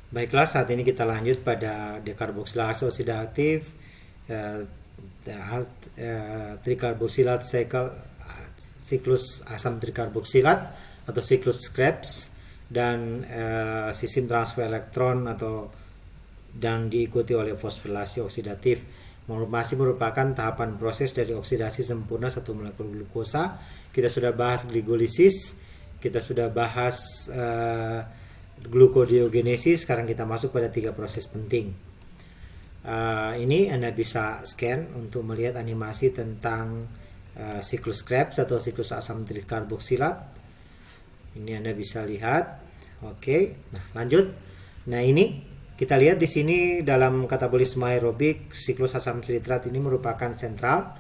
Baiklah, saat ini kita lanjut pada dekarboksilase oksidatif, eh, trikarboksilat cycle, siklus asam trikarboksilat atau siklus Krebs, dan sistem transfer elektron dan diikuti oleh fosforilasi oksidatif. Masih merupakan tahapan proses dari oksidasi sempurna satu molekul glukosa. Kita sudah bahas glikolisis, kita sudah bahas glukodiogenesis. Sekarang kita masuk pada 3 proses penting. Ini Anda bisa scan untuk melihat animasi tentang siklus Krebs atau siklus asam trikarboksilat. Ini Anda bisa lihat. Oke, nah lanjut. Nah ini kita lihat di sini dalam katabolisme aerobik siklus asam sitrat ini merupakan sentral.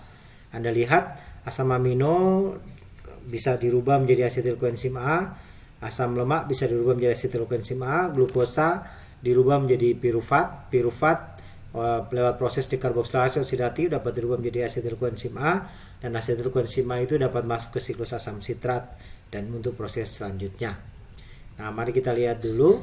Anda lihat asam amino bisa dirubah menjadi asetil koenzim A, asam lemak bisa dirubah menjadi asetil koenzim A, glukosa dirubah menjadi pirufat, lewat proses dekarboksilase oksidatif dapat dirubah menjadi asetil koenzim A, dan asetil koenzim A itu dapat masuk ke siklus asam sitrat dan untuk proses selanjutnya. Nah, mari kita lihat dulu.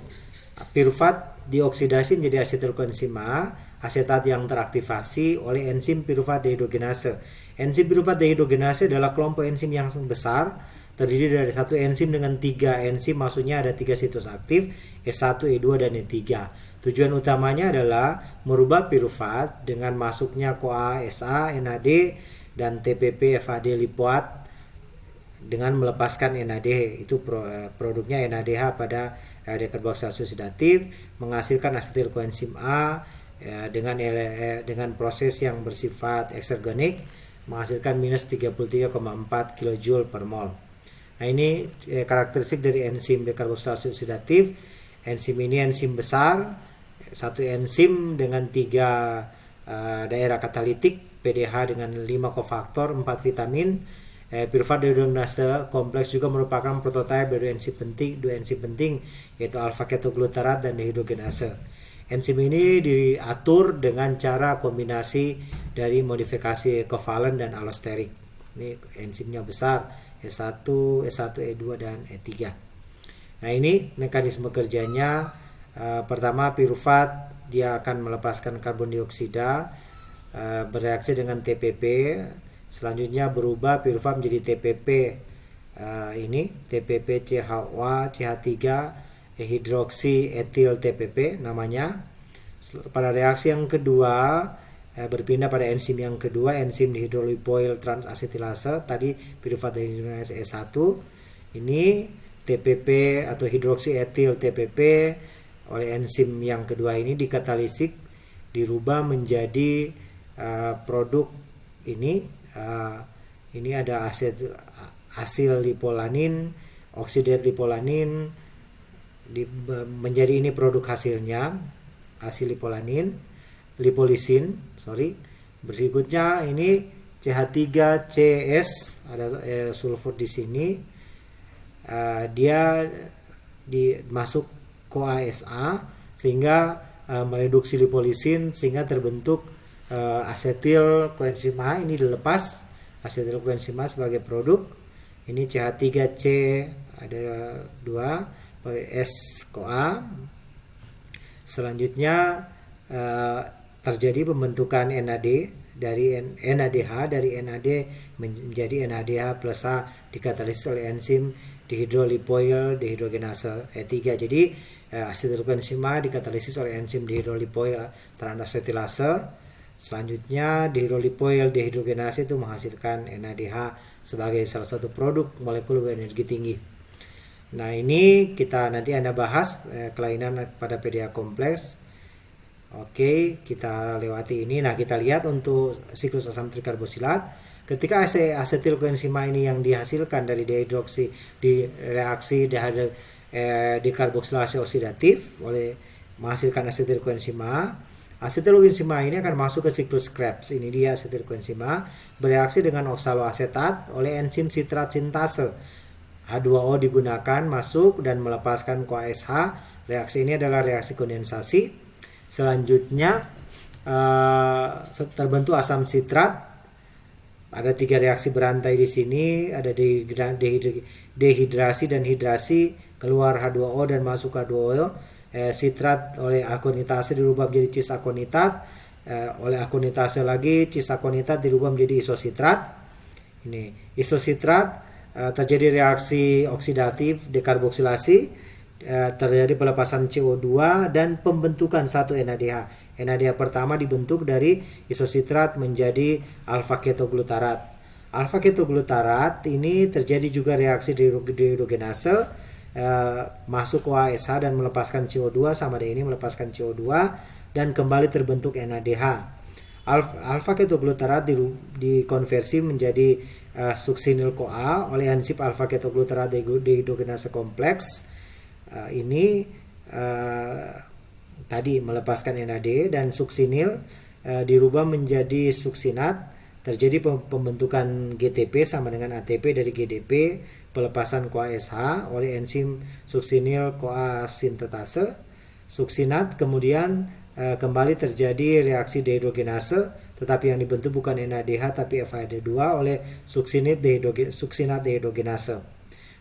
Pirufat dioksidasi menjadi asetil koenzim A, asetat yang teraktivasi oleh enzim pirufat dehidrogenase. Enzim pirufat dehidrogenase adalah kelompok enzim yang besar, terdiri dari satu enzim dengan 3 enzim, maksudnya ada 3 situs aktif, E1, E2, dan E3. Tujuan utamanya adalah merubah pirufat dengan masuknya CoA, SA, NAD, dan TPP FAD lipoat dengan melepaskan NADH. Itu produknya NADH pada dekarboksilase oksidatif menghasilkan asetil koenzim A dengan proses yang bersifat eksergonik menghasilkan minus 33,4 kJ per mol. Nah, ini karakteristik dari enzim dekarboksilase oksidatif. Enzim ini enzim besar, satu enzim dengan 3 daerah katalitik, PDH dengan 5 kofaktor, 4 vitamin. Pirufat dehidrogenase kompleks juga merupakan prototipe dari enzim penting, 2 enzim penting, yaitu alfa ketoglutarate dan dehidrogenase. Enzim ini diatur dengan cara kombinasi dari modifikasi kovalen dan alosterik. Ini enzimnya besar, E1, E2, dan E3. Nah, ini mekanisme kerjanya. Pertama, pirufat dia akan melepaskan karbon dioksida, bereaksi dengan TPP. Selanjutnya berubah pirufat menjadi TPP, ini TPP CH2 CH3 hidroksi etil TPP namanya. Pada reaksi yang kedua berpindah pada enzim yang kedua, enzim dihidrolipoil transasetilase. Tadi pirufat dehidrogenase E1, ini TPP atau hidroksi etil TPP oleh enzim yang kedua ini dikatalisis dirubah menjadi produk ini. Ini ada asil lipolanin, oksidat lipolanin, menjadi ini produk hasilnya, asil lipolanin, lipolisin, Berikutnya ini CH3CS, ada sulfur di sini. Dia masuk CoA-SA sehingga mereduksi lipolisin sehingga terbentuk asetil koenzim A. Ini dilepas asetil koenzim A sebagai produk. Ini CH3C ada 2 S CoA. Selanjutnya terjadi pembentukan NAD dari NADH, dari NAD menjadi NADH plus A dikatalisis oleh enzim dihidrolipoil dehidrogenase E3. Jadi asetil koenzim A dikatalisis oleh enzim dihidrolipoil transasetilase. Selanjutnya dihidrolipoil dehidrogenase itu menghasilkan NADH sebagai salah satu produk molekul berenergi tinggi. Nah, ini kita nanti Anda bahas kelainan pada PDA kompleks. Oke, kita lewati ini. Nah, kita lihat untuk siklus asam trikarboksilat. Ketika asetil koenzim A ini yang dihasilkan dari dehidroksi di reaksi dekarboksilase oksidatif oleh menghasilkan asetil koenzim A. Asetil koenzim A ini akan masuk ke siklus Krebs. Ini dia asetil koenzim A bereaksi dengan oksaloasetat oleh enzim sitrat sintase. H2O digunakan masuk dan melepaskan CoA-SH. Reaksi ini adalah reaksi kondensasi. Selanjutnya terbentuk asam sitrat. Ada 3 reaksi berantai di sini. Ada dehidrasi dan hidrasi, keluar H2O dan masuk H2O. sitrat oleh akonitase dirubah menjadi cis akonitat, oleh akonitase lagi cis akonitat dirubah menjadi isositrat. Ini isositrat, terjadi reaksi oksidatif dekarboksilasi, terjadi pelepasan CO2 dan pembentukan satu NADH. NADH pertama dibentuk dari isositrat menjadi alfa ketoglutarat. Alfa ketoglutarat ini terjadi juga reaksi dehidrogenase, masuk ke OASH dan melepaskan CO2, sama dengan ini melepaskan CO2 dan kembali terbentuk NADH. Alfa ketoglutarat dikonversi menjadi suksinil CoA oleh enzim alfa ketoglutarat dehidrogenase kompleks. Ini tadi melepaskan NAD dan suksinil dirubah menjadi suksinat, terjadi pembentukan GTP sama dengan ATP dari GDP, pelepasan CoA-SH oleh enzim suksinil CoA sintetase. Suksinat kemudian kembali terjadi reaksi dehidrogenase, tetapi yang dibentuk bukan NADH tapi FAD2 oleh suksinat dehidrogenase.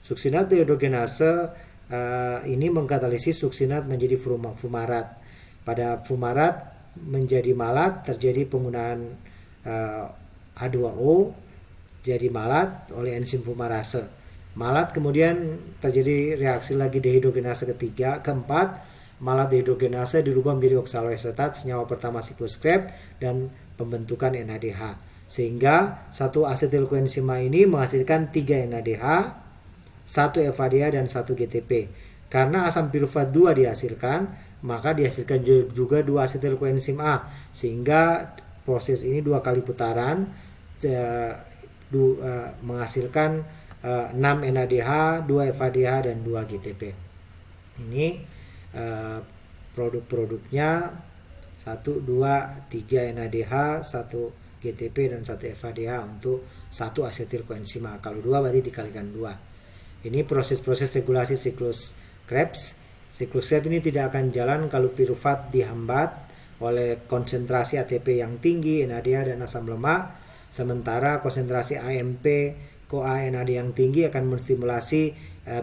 Suksinat dehidrogenase ini mengkatalisis suksinat menjadi fumarat. Pada fumarat menjadi malat, terjadi penggunaan H2O jadi malat oleh enzim fumarase. Malat kemudian terjadi reaksi lagi dehidrogenase keempat, malat dehidrogenase dirubah menjadi oksaloasetat senyawa pertama siklus Krebs dan pembentukan NADH. Sehingga satu asetil koenzima ini menghasilkan 3 NADH, 1 FADH dan 1 GTP. Karena asam pirufat 2 dihasilkan, maka dihasilkan juga 2 asetil koenzim A, sehingga proses ini 2 kali putaran menghasilkan 6 NADH, 2 FADH dan 2 GTP. Ini produk-produknya 1, 2, 3 NADH, 1 GTP dan 1 FADH untuk 1 asetil koenzima. Kalau 2 berarti dikalikan 2. Ini proses-proses regulasi siklus Krebs. Siklus Krebs ini tidak akan jalan kalau pirufat dihambat oleh konsentrasi ATP yang tinggi, NADH dan asam lemak, sementara konsentrasi AMP, CoA, NAD yang tinggi akan menstimulasi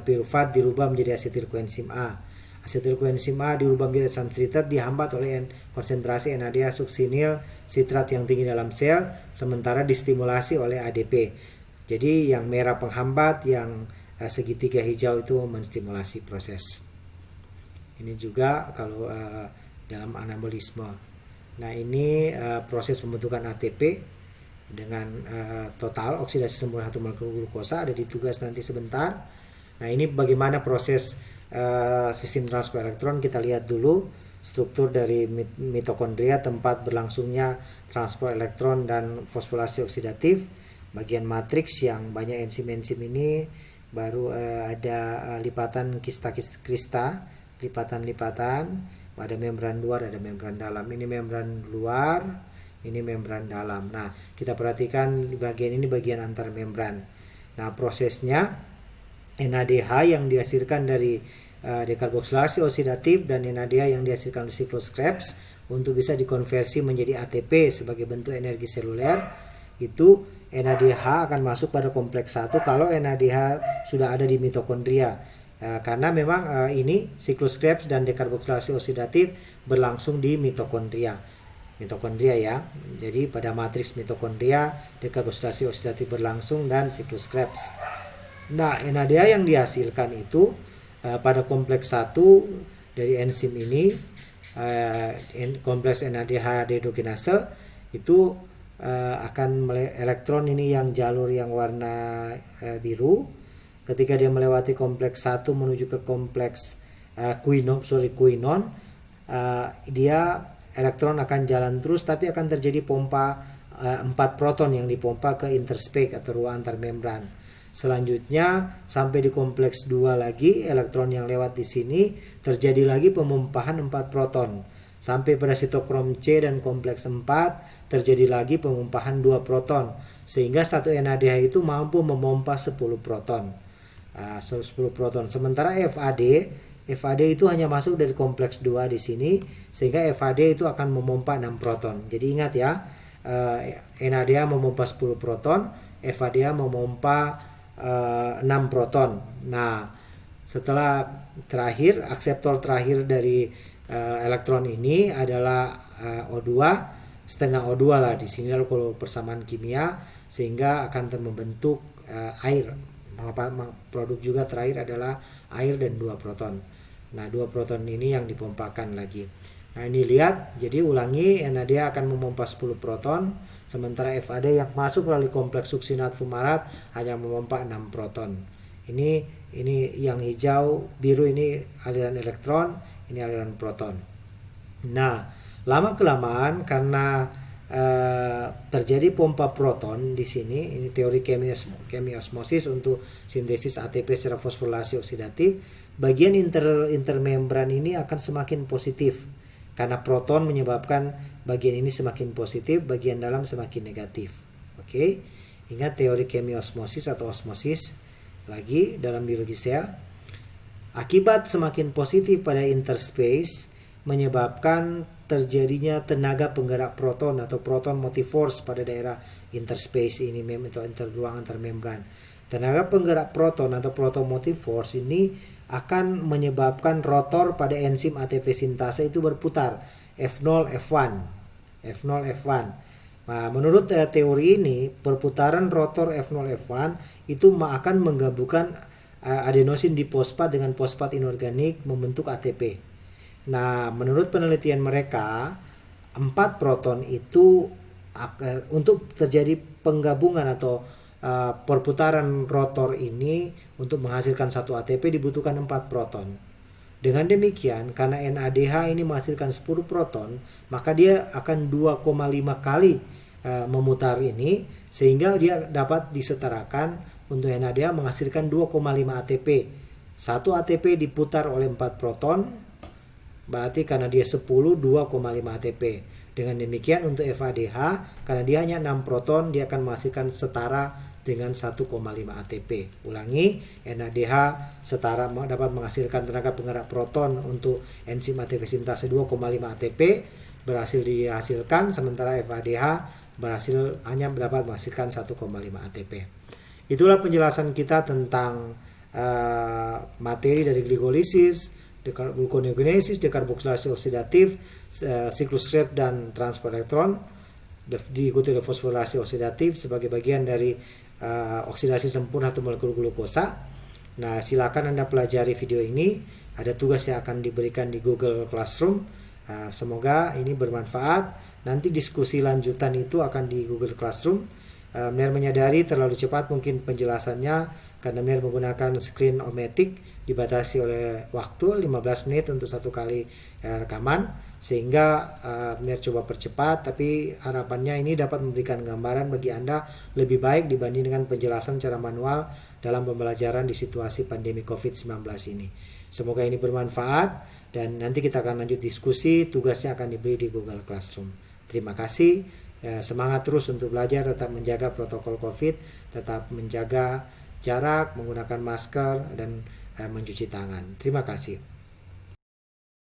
pirufat dirubah menjadi asetil koenzim A. Asetil koenzim A dirubah menjadi asam sitrat dihambat oleh konsentrasi NADH suksinil sitrat yang tinggi dalam sel, sementara distimulasi oleh ADP. Jadi yang merah penghambat, yang segitiga hijau itu menstimulasi proses. Ini juga kalau dalam anabolisme. Nah, ini proses pembentukan ATP dengan total oksidasi sempurna 1 molekul glukosa, ada di tugas nanti sebentar. Nah, ini bagaimana proses sistem transport elektron. Kita lihat dulu struktur dari mitokondria, tempat berlangsungnya transport elektron dan fosforilasi oksidatif. Bagian matriks yang banyak enzim-enzim ini, baru ada lipatan kista-kista, lipatan-lipatan, ada membran luar, ada membran dalam. Ini membran luar, ini membran dalam. Nah, kita perhatikan bagian ini bagian antar membran. Nah, prosesnya NADH yang dihasilkan dari dekarboksilasi oksidatif dan NADH yang dihasilkan dari siklus Krebs untuk bisa dikonversi menjadi ATP sebagai bentuk energi seluler, itu NADH akan masuk pada kompleks 1 kalau NADH sudah ada di mitokondria. Karena memang ini siklus Krebs dan dekarboksilasi oksidatif berlangsung di mitokondria ya. Jadi pada matriks mitokondria dekarboksilasi oksidatif berlangsung dan siklus Krebs. Nah, NADH yang dihasilkan itu pada kompleks 1 dari enzim ini, kompleks NADH dehidrogenase itu akan elektron ini yang jalur yang warna biru, ketika dia melewati kompleks 1 menuju ke kompleks quinon, dia elektron akan jalan terus, tapi akan terjadi pompa 4 proton yang dipompa ke interspace atau ruang antar membran. Selanjutnya sampai di kompleks 2 lagi, elektron yang lewat di sini terjadi lagi pemompahan 4 proton. Sampai pada sitokrom C dan kompleks 4 terjadi lagi pemompahan 2 proton, sehingga satu NADH itu mampu memompa 10 proton. 10 proton. Sementara FAD itu hanya masuk dari kompleks 2 di sini, sehingga FAD itu akan memompa 6 proton. Jadi ingat ya, NADH memompa 10 proton, FADH memompa 6 proton. Nah, Setelah terakhir, akseptor terakhir dari elektron ini adalah O2, setengah O2 lah di sini. Lalu kalau persamaan kimia sehingga akan membentuk air. Produk juga terakhir adalah air dan 2 proton. Nah, 2 proton ini yang dipompakan lagi. Nah, ini lihat, jadi ulangi, NADH akan memompa 10 proton, sementara FAD yang masuk melalui kompleks suksinat fumarat hanya memompa 6 proton. Ini yang hijau, biru ini aliran elektron, ini aliran proton. Nah, lama kelamaan karena terjadi pompa proton di sini, ini teori chemiosmosis untuk sintesis ATP secara fosforilasi oksidatif, bagian intermembran ini akan semakin positif karena proton menyebabkan bagian ini semakin positif, bagian dalam semakin negatif. Oke, ingat teori chemiosmosis atau osmosis lagi dalam biologi sel. Akibat semakin positif pada interspace menyebabkan terjadinya tenaga penggerak proton atau proton motive force pada daerah interspace ini atau ruang antar membran. Tenaga penggerak proton atau proton motive force ini akan menyebabkan rotor pada enzim ATP sintase itu berputar F0 F1. Nah, menurut teori ini perputaran rotor F0 F1 itu akan menggabungkan adenosin difosfat dengan fosfat inorganik membentuk ATP. Nah, menurut penelitian mereka 4 proton itu untuk terjadi penggabungan atau perputaran rotor ini untuk menghasilkan satu ATP dibutuhkan 4 proton. Dengan demikian, karena NADH ini menghasilkan 10 proton, maka dia akan 2,5 kali memutar ini, sehingga dia dapat disetarakan untuk NADH menghasilkan 2,5 ATP. Satu ATP diputar oleh 4 proton, berarti karena dia 10, 2,5 ATP. Dengan demikian untuk FADH, karena dia hanya 6 proton, dia akan menghasilkan setara dengan 1,5 ATP. Ulangi, NADH setara dapat menghasilkan tenaga penggerak proton untuk enzim ATP sintase 2,5 ATP berhasil dihasilkan, sementara FADH berhasil hanya dapat menghasilkan 1,5 ATP. Itulah penjelasan kita tentang materi dari glikolisis, gluconeogenesis, dekarboksilasi oksidatif, siklus Krebs dan transport elektron, diikuti oleh fosforilasi oksidatif sebagai bagian dari oksidasi sempurna atau molekul glukosa. Nah, silakan Anda pelajari video ini. Ada tugas yang akan diberikan di Google Classroom. Semoga ini bermanfaat. Nanti diskusi lanjutan itu akan di Google Classroom. Benar menyadari terlalu cepat mungkin penjelasannya karena benar menggunakan screen-o-matic, dibatasi oleh waktu 15 menit untuk satu kali rekaman, sehingga benar coba percepat, tapi harapannya ini dapat memberikan gambaran bagi Anda lebih baik dibanding dengan penjelasan secara manual dalam pembelajaran di situasi pandemi COVID-19 ini. Semoga ini bermanfaat dan nanti kita akan lanjut diskusi, tugasnya akan diberi di Google Classroom. Terima kasih, semangat terus untuk belajar, tetap menjaga protokol COVID, tetap menjaga jarak, menggunakan masker, dan mencuci tangan. Terima kasih.